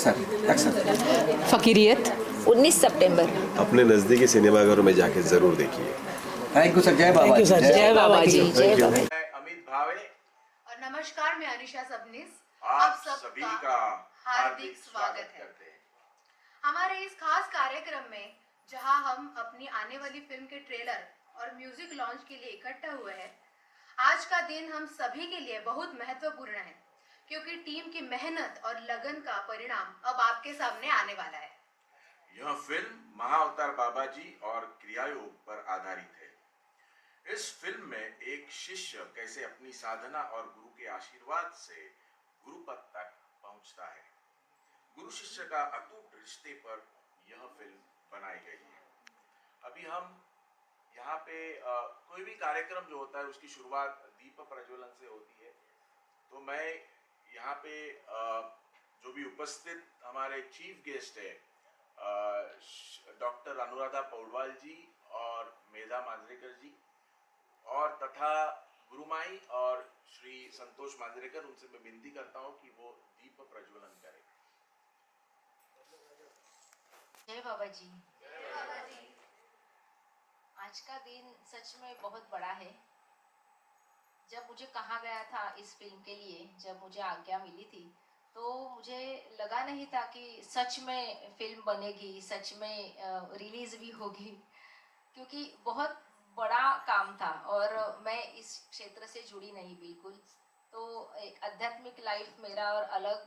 Action. फ़कीरियत 19 सितंबर। अपने नज़दीकी सिनेमाघरों में जाके ज़रूर देखिए। Thank you sir. जय बाबा जी। जय बाबा जी। जय बाबा। मैं अमित भावे और नमस्कार, मैं अनिशा सबनीस आप सभी का हार्दिक स्वागत करते हैं हमारे इस खास कार्यक्रम में, जहां हम अपनी आने वाली फिल्म के ट्रेलर और म्यूजिक लॉन्च के लिए इकट्ठा हुए हैं। आज का दिन हम सभी के लिए बहुत महत्वपूर्ण है, क्योंकि टीम की मेहनत और लगन का परिणाम अब आपके सामने आने वाला है। यह फिल्म महाअवतार बाबा जी और क्रियायोग पर आधारित है। इस फिल्म में एक शिष्य कैसे अपनी साधना और गुरु के आशीर्वाद से गुरु पद तक पहुंचता है। गुरु शिष्य का अटूट रिश्ते पर यह फिल्म बनाई गई है। अभी हम यहाँ पे कोई भी कार्यक्रम जो होता है उसकी शुरुआत दीप प्रज्वलन से होती है। तो मैं यहाँ पे जो भी उपस्थित हमारे चीफ गेस्ट है डॉक्टर अनुराधा पौडवाल जी और मेधा मांजरेकर जी और तथा गुरुमाई और श्री संतोष मांजरेकर, उनसे मैं विनती करता हूँ कि वो दीप प्रज्वलन करें। जय बाबा जी। आज का दिन सच में बहुत बड़ा है। जब मुझे कहा गया था इस फिल्म के लिए, जब मुझे आज्ञा मिली थी, तो मुझे लगा नहीं था कि सच में फिल्म बनेगी, सच में रिलीज भी होगी, क्योंकि बहुत बड़ा काम था और मैं इस क्षेत्र से जुड़ी नहीं बिल्कुल। तो एक आध्यात्मिक लाइफ मेरा और अलग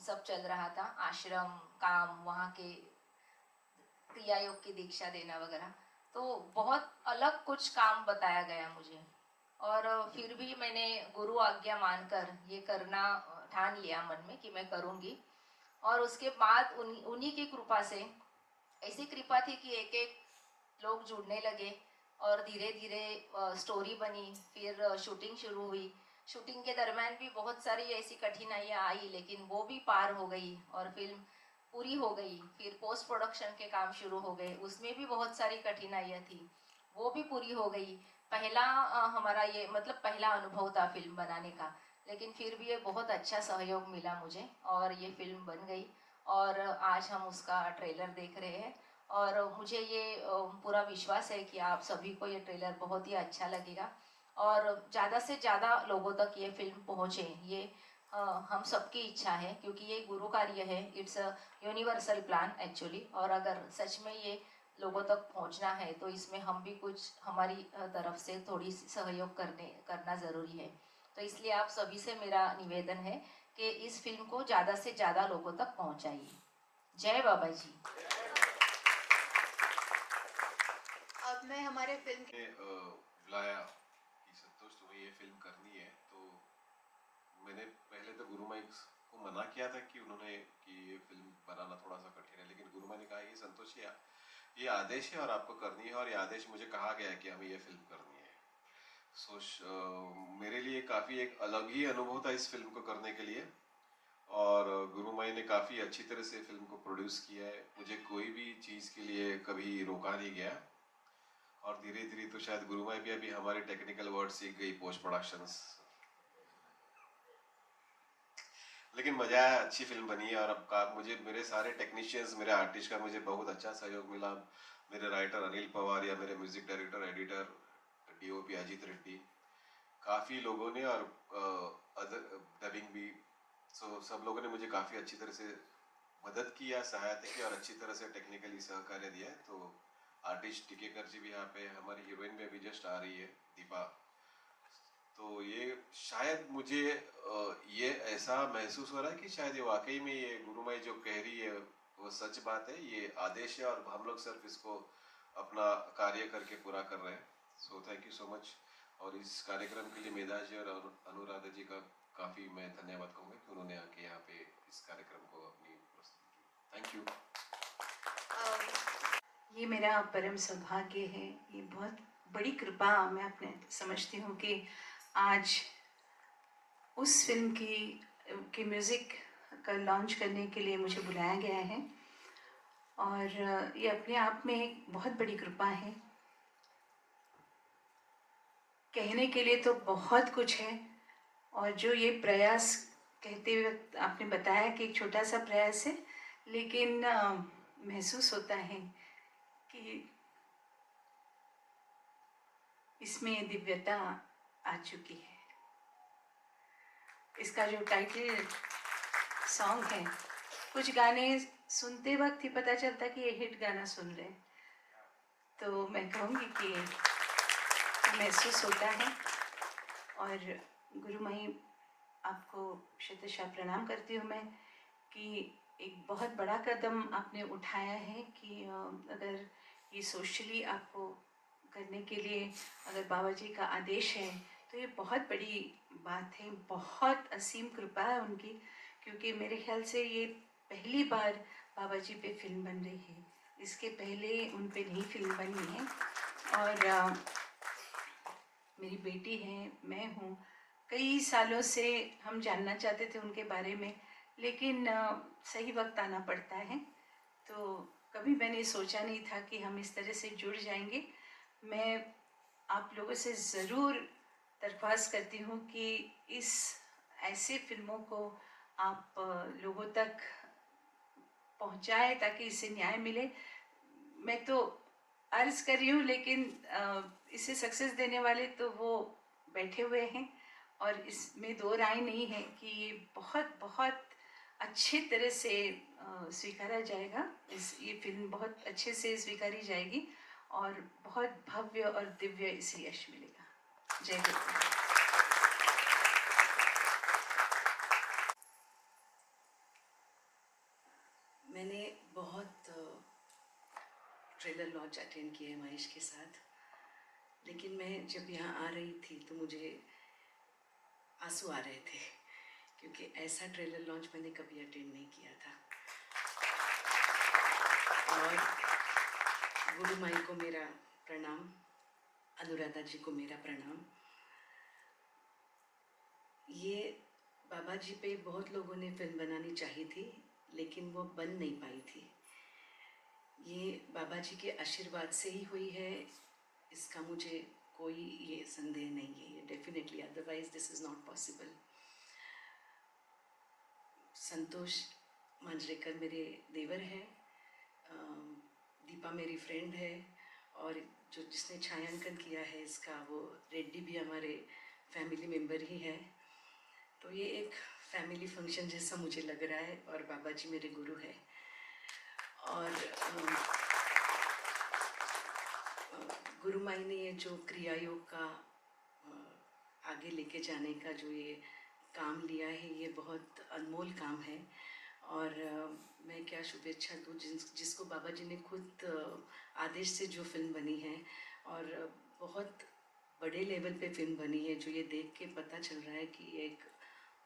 सब चल रहा था, आश्रम, काम, वहाँ के क्रिया योग की दीक्षा देना वगैरह। तो बहुत अलग कुछ काम बताया गया मुझे, और फिर भी मैंने गुरु आज्ञा मानकर ये करना ठान लिया मन में कि मैं करूँगी। और उसके बाद उन्हीं की कृपा से, ऐसी कृपा थी कि एक एक लोग जुड़ने लगे और धीरे धीरे स्टोरी बनी। फिर शूटिंग शुरू हुई। शूटिंग के दरमियान भी बहुत सारी ऐसी कठिनाइयाँ आई, लेकिन वो भी पार हो गई और फिल्म पूरी हो गई। फिर पोस्ट प्रोडक्शन के काम शुरू हो गए, उसमें भी बहुत सारी कठिनाइयाँ थी, वो भी पूरी हो गई। पहला हमारा ये मतलब पहला अनुभव था फिल्म बनाने का, लेकिन फिर भी ये बहुत अच्छा सहयोग मिला मुझे और ये फिल्म बन गई। और आज हम उसका ट्रेलर देख रहे हैं और मुझे ये पूरा विश्वास है कि आप सभी को ये ट्रेलर बहुत ही अच्छा लगेगा और ज़्यादा से ज़्यादा लोगों तक ये फिल्म पहुँचे, ये हम सबकी इच्छा है, क्योंकि ये गुरु कार्य है। It's a universal plan actually. और अगर सच में ये लोगों तक पहुंचना है तो इसमें हम भी कुछ हमारी तरफ से थोड़ी सहयोग करना ज़रूरी है। तो इसलिए आप सभी से मेरा निवेदन है कि इस फिल्म को ज़्यादा से ज़्यादा लोगों तक पहुंचाइए। जय बाबा जी। अब मैं हमारे फिल्म के बुलाया कि संतोष तुम्हें ये फिल्म करनी है, तो मैंने पहले तो गुरुमाई को मना किया था कि उन्होंने कि ये फिल्म बनाना थोड़ा सा कठिन है, लेकिन गुरुमाई ने कहा ये संतोष ये आदेश है और आपको करनी है, और ये आदेश मुझे कहा गया है कि हमें ये फिल्म करनी है। मेरे लिए काफ़ी एक अलग ही अनुभव था इस फिल्म को करने के लिए, और गुरुमाई ने काफ़ी अच्छी तरह से फिल्म को प्रोड्यूस किया है। मुझे कोई भी चीज़ के लिए कभी रोका नहीं गया, और धीरे धीरे तो शायद गुरुमाई भी अभी हमारे टेक्निकल वर्ड सीख गई, पोस्ट प्रोडक्शंस, लेकिन मजा आया, अच्छी फिल्म बनी है। और अब मुझे मेरे सारे टेक्नीशियंस, मेरे आर्टिस्ट का मुझे बहुत अच्छा सहयोग मिला। मेरे राइटर अनिल पवार या मेरे music director, editor, DOP Ajit Reddy, काफ़ी लोगों ने, और अदर डबिंग भी, सब लोगों ने मुझे काफ़ी अच्छी तरह से मदद की या सहायता की और अच्छी तरह से टेक्निकली सहकार्य दिया है। तो आर्टिस्ट टिकेकर जी भी यहाँ पे, हमारी हीरोइन भी अभी जस्ट आ रही है दीपा। तो ये शायद मुझे ये ऐसा महसूस हो रहा है कि शायद ये वाकई में ये गुरुमाई जो कह रही है वो सच बात है, ये आदेश है और हम लोग सिर्फ इसको अपना कार्य करके पूरा कर रहे हैं। So thank you so much. और इस कार्यक्रम के लिए मेधा जी और अनुराधा जी का काफ़ी मैं धन्यवाद कहूँगा कि उन्होंने आके यहाँ पे इस कार्यक्रम को अपनी प्रस्तुति की। Thank you. ये मेरा परम सौभाग्य है, ये बहुत बड़ी कृपा मैं अपने समझती हूँ कि आज उस फिल्म की म्यूज़िक का लॉन्च करने के लिए मुझे बुलाया गया है, और ये अपने आप में एक बहुत बड़ी कृपा है। कहने के लिए तो बहुत कुछ है, और जो ये प्रयास कहते वक्त आपने बताया कि एक छोटा सा प्रयास है, लेकिन महसूस होता है कि इसमें दिव्यता आ चुकी है। इसका जो टाइटल सॉन्ग है, कुछ गाने सुनते वक्त ही पता चलता कि ये हिट गाना सुन रहे हैं, तो मैं कहूँगी कि महसूस होता है। और गुरुमयी, आपको शतशः प्रणाम करती हूँ मैं कि एक बहुत बड़ा कदम आपने उठाया है कि अगर ये सोशली आपको करने के लिए अगर बाबा जी का आदेश है तो ये बहुत बड़ी बात है, बहुत असीम कृपा है उनकी, क्योंकि मेरे ख्याल से ये पहली बार बाबा जी पे फिल्म बन रही है। इसके पहले उन पे नहीं फिल्म बनी है। और मेरी बेटी है, मैं हूँ, कई सालों से हम जानना चाहते थे उनके बारे में, लेकिन सही वक्त आना पड़ता है। तो कभी मैंने सोचा नहीं था कि हम इस तरह से जुड़ जाएंगे। मैं आप लोगों से ज़रूर दरख्वास्त करती हूँ कि इस ऐसे फिल्मों को आप लोगों तक पहुँचाएं ताकि इससे न्याय मिले। मैं तो अर्ज़ कर रही हूँ, लेकिन इसे सक्सेस देने वाले तो वो बैठे हुए हैं, और इसमें दो राय नहीं है कि ये बहुत बहुत अच्छी तरह से स्वीकारा जाएगा। ये फिल्म बहुत अच्छे से स्वीकारी जाएगी और बहुत भव्य और दिव्य इसे यश मिलेगा। जय गुरु। मैंने बहुत ट्रेलर लॉन्च अटेंड किए हैं महेश के साथ, लेकिन मैं जब यहाँ आ रही थी तो मुझे आंसू आ रहे थे, क्योंकि ऐसा ट्रेलर लॉन्च मैंने कभी अटेंड नहीं किया था। और गुरु माई को मेरा प्रणाम, अनुराधा जी को मेरा प्रणाम। ये बाबा जी पे बहुत लोगों ने फिल्म बनानी चाहिए थी, लेकिन वो बन नहीं पाई थी। ये बाबा जी के आशीर्वाद से ही हुई है, इसका मुझे कोई ये संदेह नहीं है। ये definitely, otherwise this is not possible. Santosh Manjrekar मेरे देवर है, दीपा मेरी फ्रेंड है, और जो जिसने छायांकन किया है इसका, वो रेड्डी भी हमारे फैमिली मेम्बर ही है। तो ये एक फैमिली फंक्शन जैसा मुझे लग रहा है, और बाबा जी मेरे गुरु है। और गुरु माई ने ये जो क्रिया योग का आगे लेके जाने का जो ये काम लिया है, ये बहुत अनमोल काम है। और मैं क्या शुभेच्छा दूँ जिसको बाबा जी ने खुद आदेश से जो फिल्म बनी है, और बहुत बड़े लेवल पे फिल्म बनी है, जो ये देख के पता चल रहा है कि एक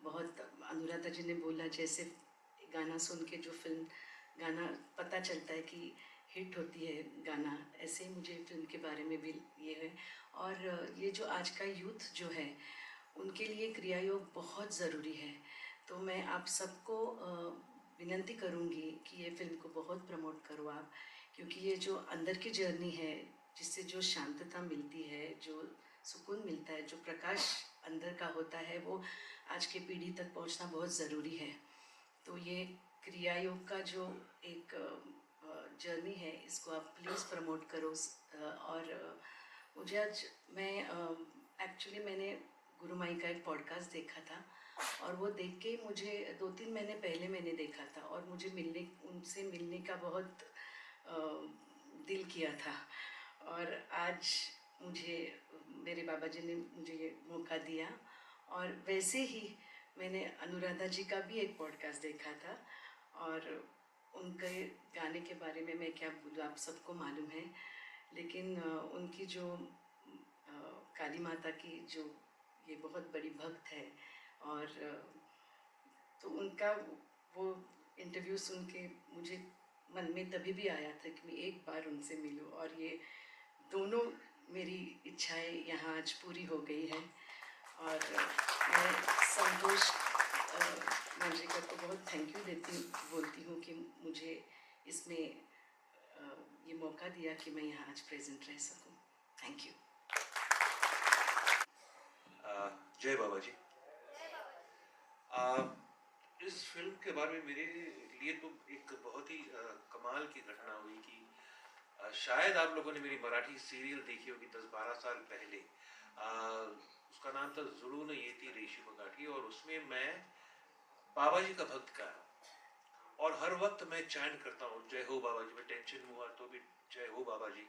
बहुत, अनुराधा जी ने बोला जैसे गाना सुन के जो फिल्म गाना पता चलता है कि हिट होती है गाना, ऐसे ही मुझे फिल्म के बारे में भी ये है। और ये जो आज का यूथ जो है, उनके लिए क्रिया योग बहुत ज़रूरी है। तो मैं आप सबको विनंती करूँगी कि ये फिल्म को बहुत प्रमोट करो आप, क्योंकि ये जो अंदर की जर्नी है, जिससे जो शांतता मिलती है, जो सुकून मिलता है, जो प्रकाश अंदर का होता है, वो आज के पीढ़ी तक पहुंचना बहुत ज़रूरी है। तो ये क्रिया योग का जो एक जर्नी है, इसको आप प्लीज़ प्रमोट करो। और मुझे आज एक्चुअली मैंने गुरु माई का एक पॉडकास्ट देखा था, और वो देख के मुझे 2-3 महीने पहले मैंने देखा था, और मुझे उनसे मिलने का बहुत दिल किया था। और आज मुझे मेरे बाबा जी ने मुझे ये मौका दिया। और वैसे ही मैंने अनुराधा जी का भी एक पॉडकास्ट देखा था, और उनके गाने के बारे में मैं क्या बोलूँ, आप सबको मालूम है। लेकिन उनकी जो काली माता की जो ये बहुत बड़ी भक्त है, और तो उनका वो इंटरव्यू सुन के मुझे मन में तभी भी आया था कि मैं एक बार उनसे मिलूं, और ये दोनों मेरी इच्छाएं यहाँ आज पूरी हो गई है। और मैं संतोष मांजरेकर को बहुत थैंक यू बोलती हूँ कि मुझे इसमें ये मौका दिया कि मैं यहाँ आज प्रेजेंट रह सकूँ। Thank you. जय बाबा जी। इस फिल्म के बारे में मेरे लिए तो एक बहुत ही कमाल की घटना हुई कि शायद आप लोगों ने मेरी मराठी सीरियल देखी होगी 10-12 साल पहले। उसका नाम था जुनून येती रेशीम गाठी, और उसमें मैं बाबा जी का भक्त का और हर वक्त मैं चैंट करता हूँ जय हो बाबा जी। मैं टेंशन हुआ तो भी जय हो बाबा जी।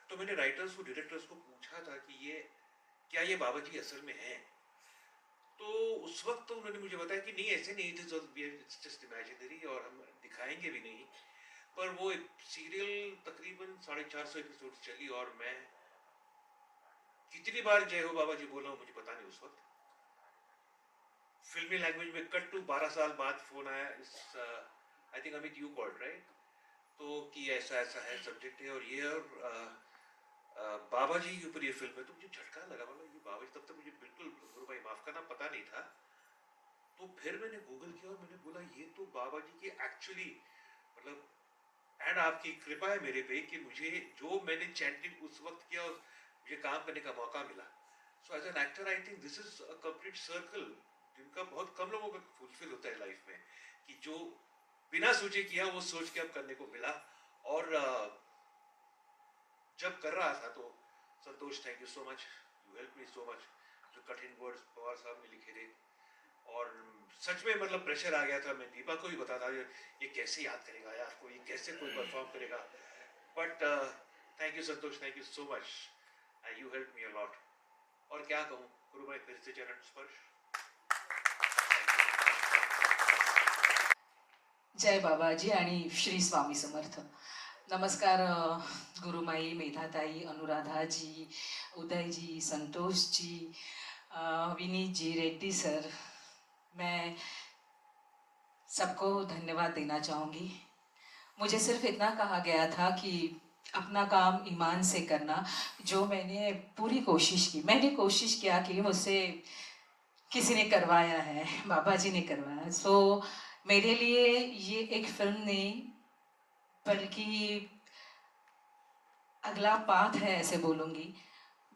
तो मैंने राइटर्स को, डायरेक्टर्स को पूछा था कि ये क्या ये बाबा जी असल में हैं? तो उस वक्त तो उन्होंने मुझे बताया कि नहीं, ऐसे नहीं, इट्स जस्ट इमेजिनरी और हम दिखाएंगे भी नहीं। पर वो सीरियल तकरीबन 450 एपिसोड चली और मैं कितनी बार जय हो बाबा जी बोला हूँ मुझे पता नहीं। उस वक्त फिल्मी लैंग्वेज में कट टू 12 साल बाद फोन आया, इस I think Amit you called right, तो कि ऐसा ऐसा है सब्जेक्ट है और ये, और बाबा जी के ऊपर ये फिल्म है। तो मुझे झटका लगा, मतलब ये बाबा जी, तब तक मुझे बिल्कुल, गुरु भाई माफ करना, पता नहीं था। तो फिर मैंने गूगल किया और मैंने बोला ये तो बाबा जी की एक्चुअली, मतलब, एंड आपकी कृपा है मेरे पे कि मुझे जो मैंने चैंटिंग उस वक्त किया मुझे काम करने का मौका मिला। So as an actor I think this is a complete circle जिनका बहुत कम लोगों का फुलफिल होता है लाइफ में, कि जो बिना सोचे किया वो सोच के अब करने को मिला। और जब कर रहा था तो Santosh, thank you so much, you help me so much. जो कठिन वर्ड्स पवार साहब ने लिखे थे, और सच में मतलब प्रेशर आ गया था। मैं दीपा को भी बता था ये कैसे याद करेगा यार को, ये कैसे कोई परफॉर्म करेगा। But thank you Santosh, thank you so much, you help me a lot. और क्या कहूँ, गुरु भाई फिर से चरण स्पर्श। जय बाबाजी आणि श्री स्वामी समर्थ। नमस्कार गुरुमाई, मेधाताई, अनुराधाजी, उदयजी, संतोषजी, विनीत जी, रेड्डी सर, मैं सबको धन्यवाद देना चाहूँगी। मुझे सिर्फ इतना कहा गया था कि अपना काम ईमान से करना, जो मैंने पूरी कोशिश की। मैंने कोशिश किया कि मुझसे किसी ने करवाया है, बाबा जी ने करवाया। सो मेरे लिए ये एक फिल्म नहीं बल्कि अगला पाथ है, ऐसे बोलूँगी।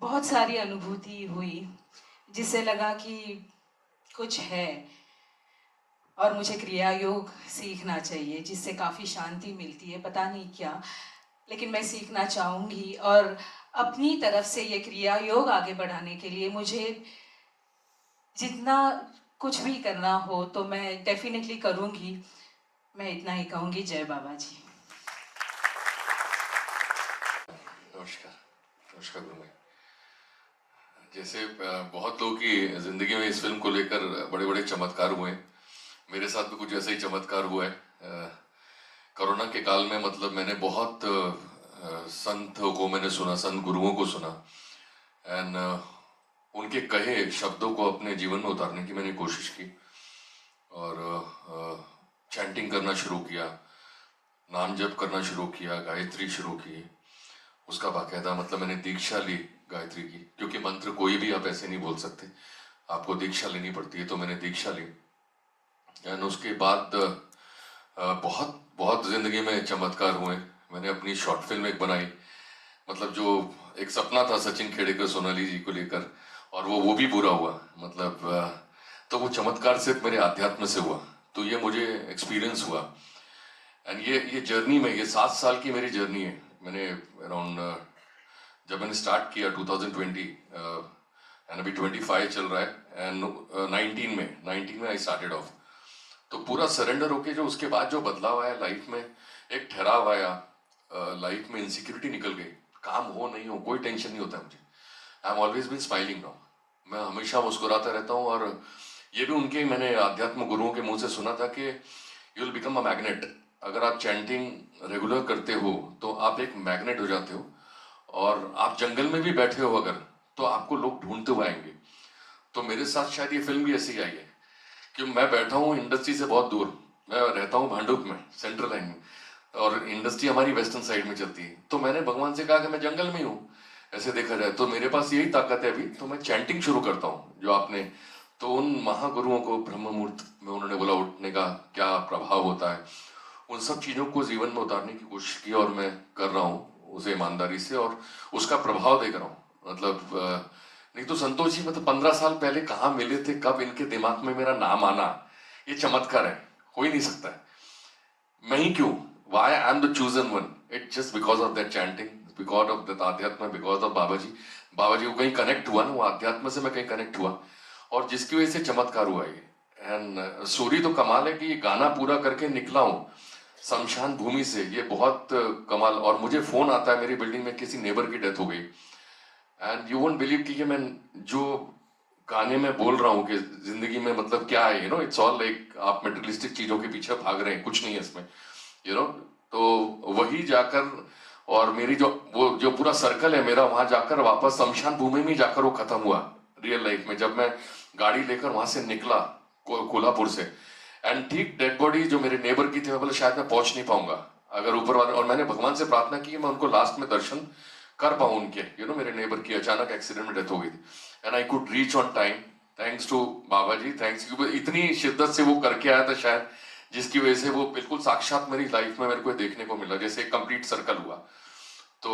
बहुत सारी अनुभूति हुई जिससे लगा कि कुछ है और मुझे क्रिया योग सीखना चाहिए, जिससे काफ़ी शांति मिलती है। पता नहीं क्या, लेकिन मैं सीखना चाहूँगी। और अपनी तरफ से ये क्रिया योग आगे बढ़ाने के लिए मुझे जितना कुछ भी करना हो तो मैं डेफिनेटली करूँगी। मैं इतना ही कहूँगी। जय बाबा जी। नमस्कार, नमस्कार गुरु भाई। जैसे बहुत लोगों की जिंदगी में इस फिल्म को लेकर बड़े बड़े चमत्कार हुए, मेरे साथ भी कुछ ऐसा ही चमत्कार हुआ है। कोरोना के काल में मतलब मैंने बहुत संतों को मैंने सुना, संत गुरुओं को सुना, एंड उनके कहे शब्दों को अपने जीवन में उतारने की मैंने कोशिश की और चैंटिंग करना शुरू किया, नाम जप करना शुरू किया, गायत्री शुरू की। उसका बाकायदा मतलब मैंने दीक्षा ली गायत्री की, क्योंकि मंत्र कोई भी आप ऐसे नहीं बोल सकते, आपको दीक्षा लेनी पड़ती है। तो मैंने दीक्षा ली एंड उसके बाद बहुत बहुत ज़िंदगी में चमत्कार हुए। मैंने अपनी शॉर्ट फिल्म एक बनाई, मतलब जो एक सपना था सचिन खेड़ेकर सोनाली जी को लेकर, और वो भी पूरा हुआ। मतलब तो वो चमत्कार सिर्फ मेरे आध्यात्म से हुआ, तो ये मुझे एक्सपीरियंस हुआ। एंड ये जर्नी में, ये 7 साल की मेरी जर्नी है। मैंने अराउंड जब मैंने स्टार्ट किया 2020 एंड अभी 25 चल रहा है, एंड 19 में आई स्टार्टेड ऑफ। तो पूरा सरेंडर होके जो उसके बाद जो बदलाव आया लाइफ में, एक ठहराव आया, लाइफ में इनसिक्योरिटी निकल गई। काम हो नहीं हो कोई टेंशन नहीं होता मुझे। I am always been smiling now, मैं हमेशा मुस्कुराता रहता हूँ। और ये भी उनके मैंने आध्यात्म गुरुओं के मुंह से सुना था कि you will become a magnet. अगर आप चैंटिंग रेगुलर करते हो तो आप एक मैग्नेट हो जाते हो, और आप जंगल में भी बैठे हो अगर, तो आपको लोग ढूंढते हुए आएंगे। तो मेरे साथ शायद ये फिल्म भी ऐसी ही आई है कि मैं बैठा हूँ इंडस्ट्री से बहुत दूर, मैं रहता हूँ भांडुप में, सेंट्रल लाइन में, और इंडस्ट्री हमारी वेस्टर्न साइड में चलती है। तो मैंने भगवान से कहा कि मैं जंगल में हूँ, ऐसे देखा जाए तो मेरे पास यही ताकत है अभी, तो मैं चैंटिंग शुरू करता हूँ जो आपने। तो उन महागुरुओं को ब्रह्म मुहूर्त में उन्होंने बोला उठने का क्या प्रभाव होता है, उन सब चीज़ों को जीवन में उतारने की कोशिश की, और मैं कर रहा हूँ उसे ईमानदारी से, और उसका प्रभाव देख रहा हूँ। मतलब नहीं तो संतोष जी मतलब 15 साल पहले कहाँ मिले थे, कब इनके दिमाग में मेरा नाम आना ये चमत्कार है, हो ही नहीं सकता है। मैं ही क्यों, why I am the chosen one, it just because of that chanting, because of that आध्यात्म, बिकॉज ऑफ बाबा जी को कहीं कनेक्ट हुआ ना, वो आध्यात्म से मैं कहीं कनेक्ट हुआ और जिसकी वजह से चमत्कार हुआ ये। एंड स्टोरी तो कमाल है कि ये गाना पूरा करके निकला हूँ शमशान भूमि से, ये बहुत कमाल। और मुझे फोन आता है, मेरी बिल्डिंग में किसी नेबर की डेथ हो गई एंड यू वोंट बिलीव कि मैं जो गाने में बोल रहा हूँ कि जिंदगी में मतलब क्या है, you know, it's all like आप मेटेरियलिस्टिक चीजों के पीछे भाग रहे हैं, कुछ नहीं है इसमें, यू नो। तो वही जाकर और मेरी जो पूरा सर्कल है मेरा, वहां जाकर वापस शमशान भूमि में जाकर वो खत्म हुआ रियल लाइफ में, जब मैं गाड़ी लेकर वहां से निकला कोल्हापुर से। एंड ठीक डेड बॉडी जो मेरे नेबर की थी, मैं बोला शायद मैं पहुंच नहीं पाऊंगा अगर ऊपर वाले, और मैंने भगवान से प्रार्थना की मैं उनको लास्ट में दर्शन कर पाऊं उनके, यू नो। मेरे नेबर की अचानक एक्सीडेंट में डेथ हो गई थी and I could reach on time, thanks to Baba ji, thanks, क्योंकि इतनी शिद्दत से वो करके आया था शायद, जिसकी वजह से वो बिल्कुल साक्षात मेरी लाइफ में मेरे को देखने को मिला, जैसे एक कंप्लीट सर्कल हुआ। तो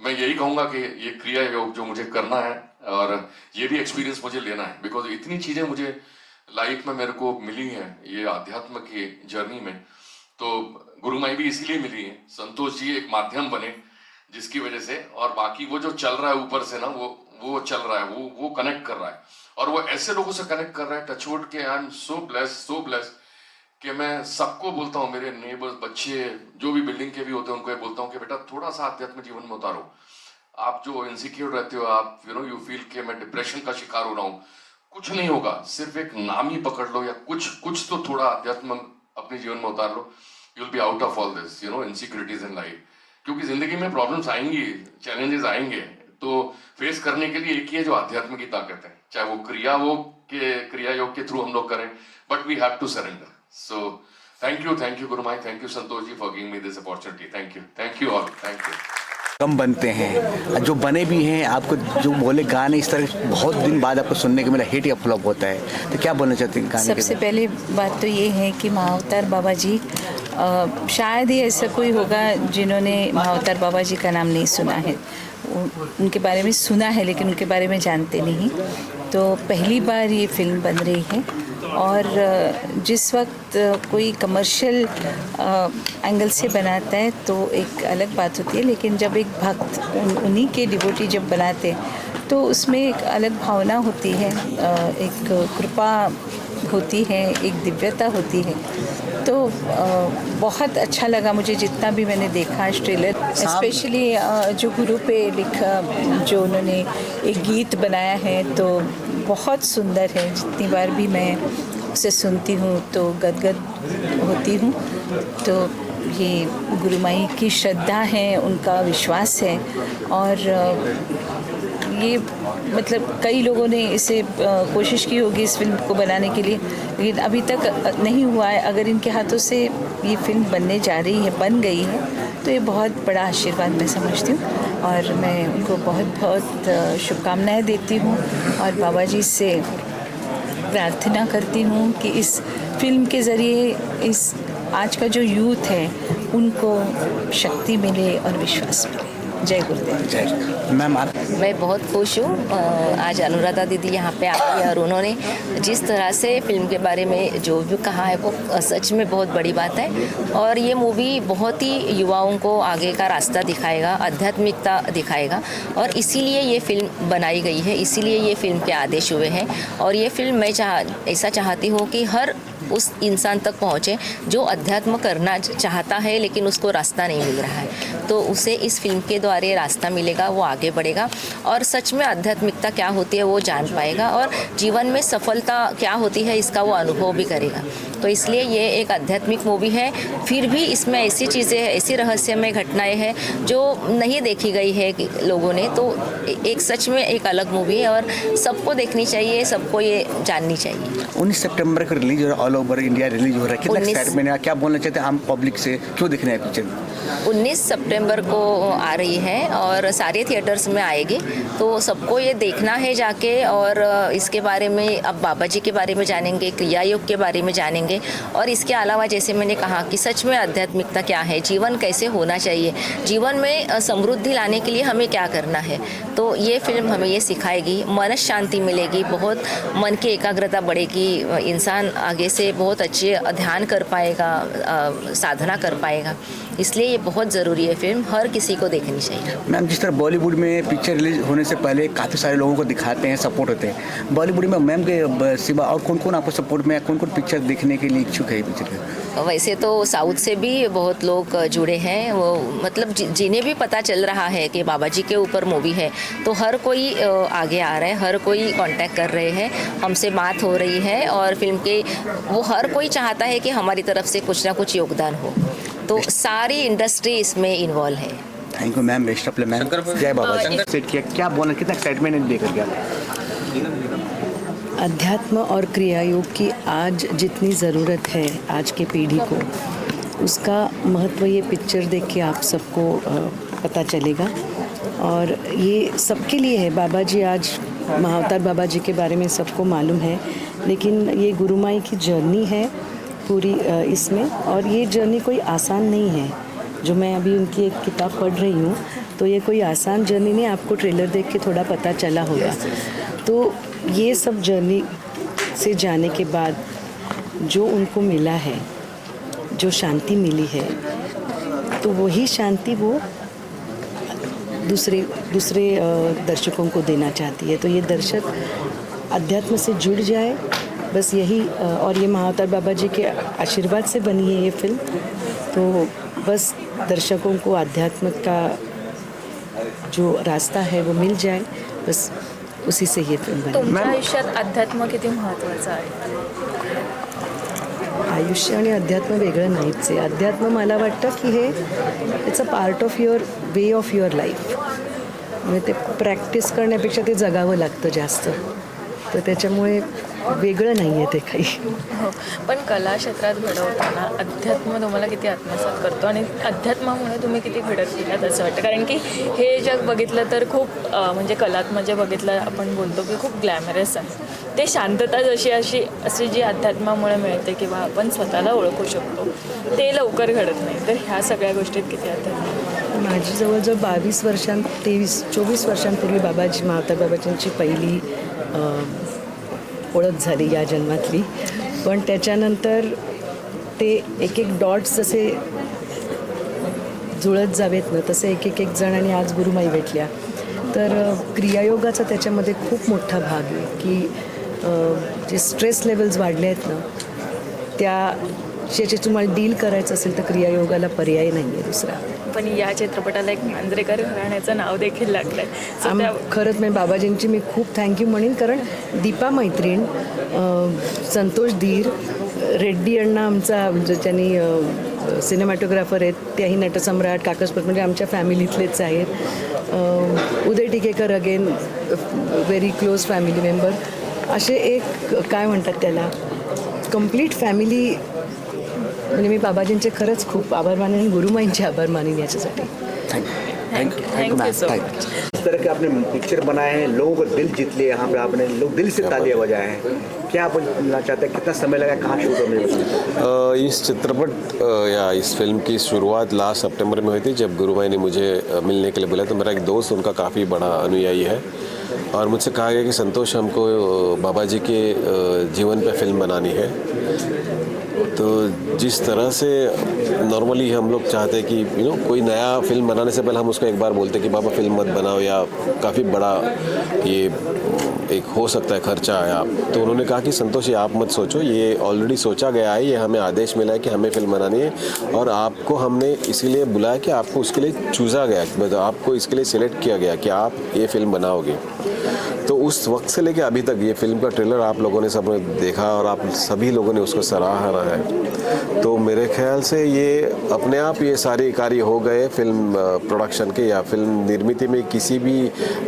मैं यही कहूंगा कि ये क्रिया योग जो मुझे करना है और ये भी एक्सपीरियंस मुझे लेना है, बिकॉज इतनी चीजें मुझे लाइफ में मेरे को मिली हैं ये आध्यात्म की जर्नी में। तो गुरुमाई भी इसीलिए मिली है, संतोष जी एक माध्यम बने जिसकी वजह से, और बाकी वो जो चल रहा है ऊपर से ना, वो चल रहा है, वो कनेक्ट कर रहा है और वो ऐसे लोगों से कनेक्ट कर रहा है, टचवुड के आई एम सो ब्लेस्ड कि मैं सबको बोलता हूँ, मेरे नेबर्स, बच्चे जो भी बिल्डिंग के भी होते हैं उनको ये बोलता हूँ कि बेटा थोड़ा सा आध्यात्म जीवन में उतारो। आप जो इनसिक्योर रहते हो, आप यू फील कि मैं डिप्रेशन का शिकार हो रहा हूँ, कुछ नहीं होगा, सिर्फ एक नाम ही पकड़ लो या कुछ तो थोड़ा आध्यात्म अपने जीवन में उतार लो, you will be out of all this, you know, insecurities in life. क्योंकि जिंदगी में प्रॉब्लम्स आएंगी, चैलेंजेस आएंगे, तो फेस करने के लिए एक ही है जो आध्यात्म की ताकत है, चाहे वो क्रिया योग के थ्रू हम लोग करें, but we have to surrender. So thank you Gurumai, thank you Santosh ji for giving me this opportunity, thank you all, thank you। कम बनते हैं, जो बने भी हैं, आपको जो बोले गाने इस तरह बहुत दिन बाद आपको सुनने को मिला, हिट या फ्लॉप होता है, तो क्या बोलना चाहते हैं गाने के? सबसे पहले बात तो ये है कि महाअवतार बाबा जी, शायद ही ऐसा कोई होगा जिन्होंने महाअवतार बाबा जी का नाम नहीं सुना है। उनके बारे में सुना है लेकिन उनके बारे में जानते नहीं। तो पहली बार ये फिल्म बन रही है और जिस वक्त कोई कमर्शियल एंगल से बनाता है तो एक अलग बात होती है, लेकिन जब एक भक्त उन्हीं के डिवोटी जब बनाते हैं तो उसमें एक अलग भावना होती है, एक कृपा होती है, एक दिव्यता होती है। तो बहुत अच्छा लगा मुझे जितना भी मैंने देखा ट्रेलर, स्पेशली जो गुरु पे लिखा, जो उन्होंने एक गीत बनाया है तो बहुत सुंदर है। जितनी बार भी मैं उसे सुनती हूँ तो गदगद होती हूँ। तो ये गुरुमाई की श्रद्धा है, उनका विश्वास है और ये मतलब कई लोगों ने इसे कोशिश की होगी इस फिल्म को बनाने के लिए, लेकिन अभी तक नहीं हुआ है। अगर इनके हाथों से ये फिल्म बनने जा रही है, बन गई है, तो ये बहुत बड़ा आशीर्वाद मैं समझती हूँ और मैं उनको बहुत बहुत शुभकामनाएं देती हूँ और बाबा जी से प्रार्थना करती हूँ कि इस फिल्म के ज़रिए इस आज का जो यूथ है उनको शक्ति मिले और विश्वास मिले। जय गुरुदेव। जय मैम। मैं बहुत खुश हूँ आज अनुराधा दीदी यहाँ पे आई है और उन्होंने जिस तरह से फिल्म के बारे में जो भी कहा है वो सच में बहुत बड़ी बात है और ये मूवी बहुत ही युवाओं को आगे का रास्ता दिखाएगा, आध्यात्मिकता दिखाएगा और इसीलिए ये फिल्म बनाई गई है, इसीलिए ये फिल्म के आदेश हुए हैं और ये फिल्म मैं ऐसा चाहती हूँ कि हर उस इंसान तक पहुँचे जो अध्यात्म करना चाहता है लेकिन उसको रास्ता नहीं मिल रहा है, तो उसे इस फिल्म के द्वारा रास्ता मिलेगा, वो आगे बढ़ेगा और सच में आध्यात्मिकता क्या होती है वो जान पाएगा और जीवन में सफलता क्या होती है इसका वो अनुभव भी करेगा। तो इसलिए ये एक आध्यात्मिक मूवी है, फिर भी इसमें ऐसी चीज़ें हैं, ऐसी रहस्यमय घटनाएं हैं जो नहीं देखी गई है लोगों ने, तो एक सच में एक अलग मूवी है और सबको देखनी चाहिए, सबको ये जाननी चाहिए। 19 सितंबर को रिलीज हो रहा है, ऑल ओवर इंडिया रिलीज हो रहा है, कितना एक्साइटमेंट है, क्या बोलना चाहते हैं आम पब्लिक से, क्यों देखना है पिक्चर? 19 सितंबर को आ रही है और सारे थिएटर्स में आएगी, तो सबको ये देखना है जाके और इसके बारे में अब बाबा जी के बारे में जानेंगे, क्रिया योग के बारे में जानेंगे और इसके अलावा जैसे मैंने कहा कि सच में आध्यात्मिकता क्या है, जीवन कैसे होना चाहिए, जीवन में समृद्धि लाने के लिए हमें क्या करना है, तो ये फिल्म हमें ये सिखाएगी, मन शांति मिलेगी, बहुत मन की एकाग्रता बढ़ेगी, इंसान आगे से से बहुत अच्छे ध्यान कर पाएगा, साधना कर पाएगा। इसलिए ये बहुत ज़रूरी है, फिल्म हर किसी को देखनी चाहिए। मैम, जिस तरह बॉलीवुड में पिक्चर रिलीज होने से पहले काफ़ी सारे लोगों को दिखाते हैं, सपोर्ट होते हैं, बॉलीवुड में मैम के सिवा और कौन कौन आपको सपोर्ट में, कौन कौन पिक्चर देखने के लिए इच्छुक है पिक्चर के? वैसे तो साउथ से भी बहुत लोग जुड़े हैं, वो मतलब जिन्हें भी पता चल रहा है कि बाबा जी के ऊपर मूवी है तो हर कोई आगे आ रहा है, हर कोई कांटेक्ट कर रहे हैं, हमसे बात हो रही है और फिल्म के वो हर कोई चाहता है कि हमारी तरफ से कुछ ना कुछ योगदान हो, तो सारी इंडस्ट्री इसमें इन्वॉल्व है। Thank you ma'am, best of luck ma'am, जय बाबा जी। सेट किया, क्या बोलना, कितना एक्साइटमेंट है देख कर? अध्यात्म और क्रिया योग की आज जितनी ज़रूरत है आज के पीढ़ी को, उसका महत्व ये पिक्चर देख के आप सबको पता चलेगा। और ये सबके लिए है, बाबा जी आज महाअवतार बाबा जी के बारे में सबको मालूम है, लेकिन ये गुरुमाई की जर्नी है पूरी इसमें, और ये जर्नी कोई आसान नहीं है। जो मैं अभी उनकी एक किताब पढ़ रही हूँ तो ये कोई आसान जर्नी नहीं, आपको ट्रेलर देख के थोड़ा पता चला होगा। तो ये सब जर्नी से जाने के बाद जो उनको मिला है, जो शांति मिली है, तो वही शांति वो दूसरे दर्शकों को देना चाहती है। तो ये दर्शक अध्यात्म से जुड़ जाए, बस यही, और ये महाअवतार बाबा जी के आशीर्वाद से बनी है ये फिल्म, तो बस दर्शकों को अध्यात्म का जो रास्ता है वो मिल जाए, बस उसी से ये फिल्म बनी। तुमच्या आयुष्यात अध्यात्म किती महत्त्वाचं आहे? आयुष्य आणि अध्यात्म वेगळं नाहीच आहे. अध्यात्म मला वाटतं की हे it's a part of your way of your life. म्हणजे ते प्रॅक्टिस करण्यापेक्षा ते जगावं लागतं जास्त, तर त्याच्यामुळे वेगळं नाही आहे ते काही. हो, पण कला क्षेत्रात घडवताना अध्यात्म तुम्हाला किती आत्मसात करतो आणि अध्यात्मामुळे तुम्ही किती घडत गेलात असं वाटतं? कारण की हे जग बघितलं तर खूप म्हणजे कलात्म जे बघितलं आपण बोलतो की खूप ग्लॅमरस आहे, ते शांतता अशी जी अध्यात्मामुळे मिळते किंवा आपण स्वतःला ओळखू शकतो ते लवकर घडत नाही. तर ह्या सगळ्या गोष्टीत किती अध्यात्म? माझी जवळजवळ 24 वर्षांपूर्वी बाबाजी महाअवतार बाबाजींची पहिली ओळख झाली या जन्मातली, पण त्याच्यानंतर ते एक डॉट्स जसे जुळत जावेत ना, तसे एक जण, आणि आज गुरुमाई भेटल्या. तर क्रियायोगाचा त्याच्यामध्ये खूप मोठा भाग आहे की जे स्ट्रेस लेवल्स वाढले आहेत ना, त्याच्याशी तुम्हाला डील करायचं असेल तर क्रियायोगाला पर्याय नाही आहे दुसरा. पण या चित्रपटाला एक मांजरेकर घराण्याचं नाव देखील लागलं आहे. खरंच मी बाबाजींची मी खूप थँक्यू म्हणेन, कारण दीपा मैत्रीण, संतोष धीर, रेड्डी अण्णा आमचा म्हणजे त्यांनी सिनेमॅटोग्राफर आहेत, त्याही नटसम्राट, काकसपत म्हणजे आमच्या फॅमिलीतलेच आहेत. Uday Tikekar again very close family member. असे एक काय म्हणतात त्याला, कंप्लीट फॅमिली. म्हणजे मी बाबाजींचे खरंच खूप आभार मानेन आणि गुरुमाईंचे आभार मानेन याच्यासाठी. Thank you so much. इस तरह के आपने पिक्चर बनाए हैं, लोगों को दिल जीत लिए, यहाँ पे आपने लोग दिल से तालियां बजाए हैं. क्या आप बोलना चाहते हैं, कितना समय लगा, कहाँ शूट होने? इस चित्रपट या इस फिल्म की शुरुआत लास्ट सितंबर में हुई थी, जब गुरुमाई ने मुझे मिलने के लिए बोला. तो मेरा एक दोस्त उनका काफ़ी बड़ा अनुयायी है और मुझसे कहा गया कि संतोष, हमको बाबा जी के जीवन पे फिल्म बनानी है. तो जिस तरह से नॉर्मली हम लोग चाहते हैं कि कोई नया फिल्म बनाने से पहले हम उसको एक बार बोलते हैं कि बाबा फिल्म मत बनाओ, या काफ़ी बड़ा ये एक हो सकता है खर्चा आया. तो उन्होंने कहा कि संतोष, ये आप मत सोचो, ये ऑलरेडी सोचा गया है, ये हमें आदेश मिला है कि हमें फिल्म बनानी है और आपको हमने इसीलिए बुलाया कि आपको उसके लिए चूज़ा गया, मतलब आपको इसके लिए सिलेक्ट किया गया कि आप ये फिल्म बनाओगे. तो उस वक्त से लेकर अभी तक ये फिल्म का ट्रेलर आप लोगों ने सब देखा और आप सभी लोगों ने उसको सराहा है. तो मेरे ख्याल से ये अपने आप ये सारे कार्य हो गए फिल्म प्रोडक्शन के या फिल्म निर्मित में. किसी भी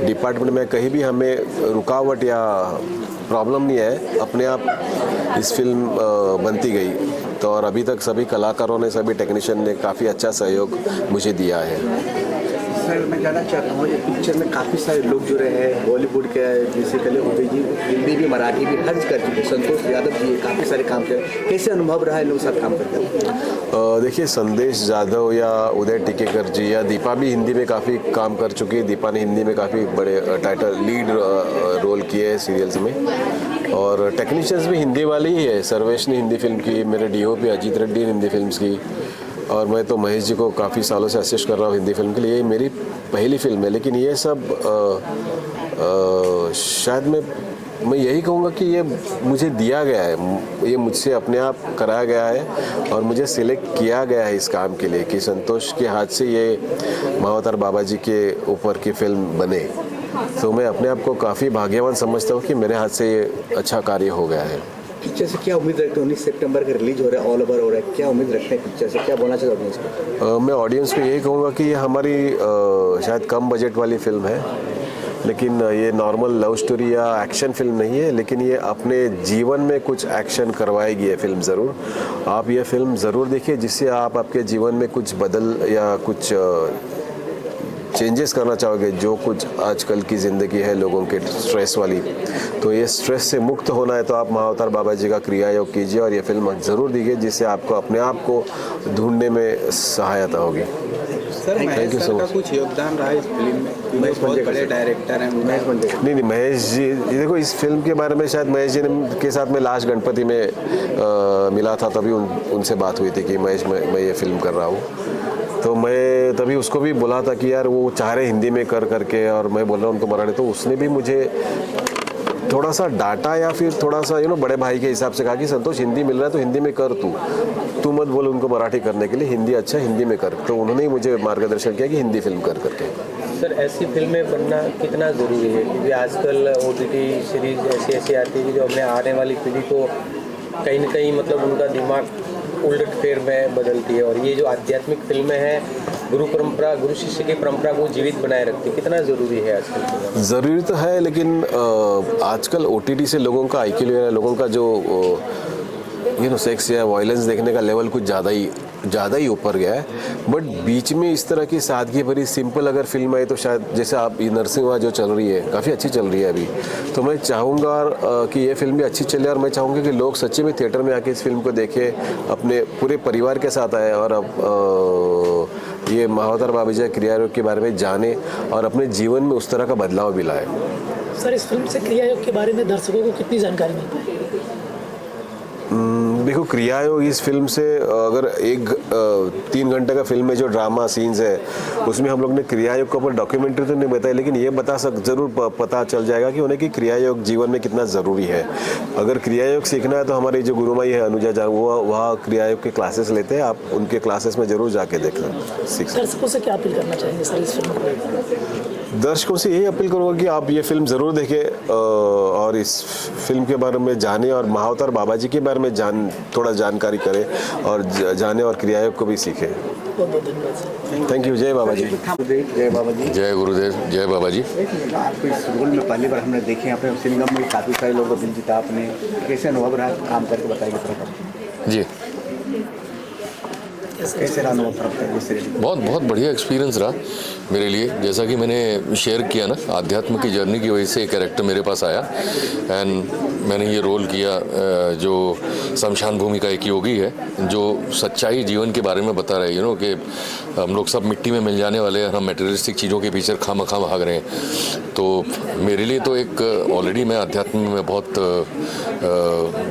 डिपार्टमेंट में कहीं भी हमें रुकावट या प्रॉब्लम नहीं है, अपने आप इस फिल्म बनती गई. तो और अभी तक सभी कलाकारों ने, सभी टेक्नीशियन ने काफ़ी अच्छा सहयोग मुझे दिया है. सर मैं जानना चाहता हूँ ये पिक्चर में काफ़ी सारे लोग जुड़े हैं बॉलीवुड के, बेसिकली उदय जी हिंदी भी मराठी भी हर कर चुके, संतोष यादव जी काफ़ी सारे काम किए, कैसे अनुभव रहा है लोग साथ काम करके? देखिए संदेश यादव या उदय टिकेकर जी या दीपा भी हिंदी में काफ़ी काम कर चुकी है। दीपा ने हिंदी में काफ़ी बड़े टाइटल लीड रोल किए हैं सीरियल्स में, और टेक्नीशियंस भी हिंदी वाले ही है। सर्वेश ने हिंदी फिल्म की, मेरे DOP अजीत रेड्डी ने हिंदी फिल्म्स की, और मैं तो महेश जी को काफ़ी सालों से असिस्ट कर रहा हूँ हिंदी फिल्म के लिए। ये मेरी पहली फिल्म है, लेकिन ये सब शायद मैं यही कहूँगा कि ये मुझे दिया गया है, ये मुझसे अपने आप कराया गया है और मुझे सिलेक्ट किया गया है इस काम के लिए कि संतोष के हाथ से ये महाअवतार बाबा जी के ऊपर की फिल्म बने। तो मैं अपने आप को काफ़ी भाग्यवान समझता हूँ कि मेरे हाथ से ये अच्छा कार्य हो गया है। पिक्चर से क्या उम्मीद रखते हैं? 19 सितंबर का रिलीज हो रहा है, ऑल ओवर हो रहा है, क्या उम्मीद रखते हैं पिक्चर से, क्या बोलना चाहते हैं ऑडियंस को? मैं ऑडियंस को यही कहूँगा कि ये हमारी शायद कम बजट वाली फिल्म है, लेकिन ये नॉर्मल लव स्टोरी या एक्शन फिल्म नहीं है, लेकिन ये अपने जीवन में कुछ एक्शन करवाएगी ये फिल्म ज़रूर। आप ये फिल्म ज़रूर देखिए, जिससे आप आपके जीवन में कुछ बदल या कुछ चेंजेस करना चाहोगे। जो कुछ आजकल की ज़िंदगी है लोगों के स्ट्रेस वाली, तो ये स्ट्रेस से मुक्त होना है तो आप महाअवतार बाबा जी का क्रिया योग कीजिए और ये फिल्म ज़रूर देखिए, जिससे आपको अपने आप को ढूंढने में सहायता होगी। Sir thank you so much. कुछ योगदान रहा इस फिल्म में? महेश बहुत बड़े डायरेक्टर हैं, नहीं महेश जी, देखो इस फिल्म के बारे में शायद महेश जी के साथ मैं लास्ट गणपति में मिला था, तभी उनसे बात हुई थी कि महेश मैं ये फिल्म कर रहा हूँ। तो मैं तभी उसको भी बोला था कि यार वो चाह रहे हिंदी में कर करके, और मैं बोल रहा हूँ उनको मराठी, तो उसने भी मुझे थोड़ा सा डांटा या फिर थोड़ा सा बड़े भाई के हिसाब से कहा कि संतोष हिंदी मिल रहा है तो हिंदी में कर, तू मत बोल उनको मराठी करने के लिए, हिंदी अच्छा हिंदी में कर। तो उन्होंने ही मुझे मार्गदर्शन किया कि हिंदी फिल्म कर करके। सर ऐसी फिल्में बनना कितना ज़रूरी है, क्योंकि आजकल OTT सीरीज ऐसी आती है कि जो हमने आने वाली पीढ़ी को कहीं ना कहीं मतलब उनका दिमाग उलट फेर में बदलती है, और ये जो आध्यात्मिक फिल्में हैं गुरु परंपरा गुरु शिष्य की परंपरा को जीवित बनाए रखती है, कितना ज़रूरी है आजकल? ज़रूरी तो है, लेकिन आजकल OTT से लोगों का IQ लेवल, लोगों का जो सेक्स या वायलेंस देखने का लेवल कुछ ज़्यादा ही ऊपर गया है। बट बीच में इस तरह की सादगी भरी सिंपल अगर फिल्म आई तो शायद, जैसे आप ये नरसिंहा जो चल रही है काफ़ी अच्छी चल रही है अभी, तो मैं चाहूँगा कि ये फिल्म भी अच्छी चले, और मैं चाहूँगा कि लोग सच्चे में थिएटर में आके इस फिल्म को देखें, अपने पूरे परिवार के साथ आए और अब ये महाअवतार बाबा जी क्रिया योग के बारे में जाने और अपने जीवन में उस तरह का बदलाव भी लाए। सर इस फिल्म से क्रिया योग के बारे में दर्शकों को कितनी जानकारी मिल पाई? देखो क्रिया योग इस फिल्म से, अगर 3 घंटे का फिल्म में जो ड्रामा सीन्स है उसमें हम लोग ने क्रिया योग के ऊपर डॉक्यूमेंट्री तो नहीं बताई, लेकिन ये ज़रूर पता चल जाएगा कि उन्हें कि क्रिया योग जीवन में कितना ज़रूरी है। अगर क्रिया योग सीखना है तो हमारी जो गुरुमाई है अनुजा जान, वो वहाँ क्रिया योग के क्लासेस लेते हैं, आप उनके क्लासेस में ज़रूर जाके देखना सीख। दर्शकों से क्या अपील करना चाहेंगे सर इस फिल्म को? दर्शकों से यही अपील करूँगा कि आप ये फिल्म ज़रूर देखें और इस फिल्म के बारे में जानें और महाअवतार बाबा जी के बारे में थोड़ा जानकारी करें और जाने और क्रिया योग को भी सीखें। बहुत बहुत धन्यवाद। Thank you. जय बाबा जी। जय बाबा जी। जय गुरुदेव। जय बाबा जी। आपको इस रोल में पहली बार हमने देखे, यहाँ पे सिंगम में काफ़ी सारे लोगों को दिल जीता आपने, कैसे अनुभव रहा काम करके बताइए थोड़ा? जी कैसे रहा अनुभव? बहुत बढ़िया एक्सपीरियंस रहा मेरे लिए। जैसा कि मैंने शेयर किया ना, आध्यात्म की जर्नी की वजह से एक कैरेक्टर मेरे पास आया एंड मैंने ये रोल किया जो शमशान भूमि का एक योगी है, जो सच्चाई जीवन के बारे में बता रहे हैं। कि हम लोग सब मिट्टी में मिल जाने वाले हैं, हम मटेरियलिस्टिक चीज़ों के पीछे खामखा भाग रहे हैं। तो मेरे लिए तो एक ऑलरेडी मैं अध्यात्म में बहुत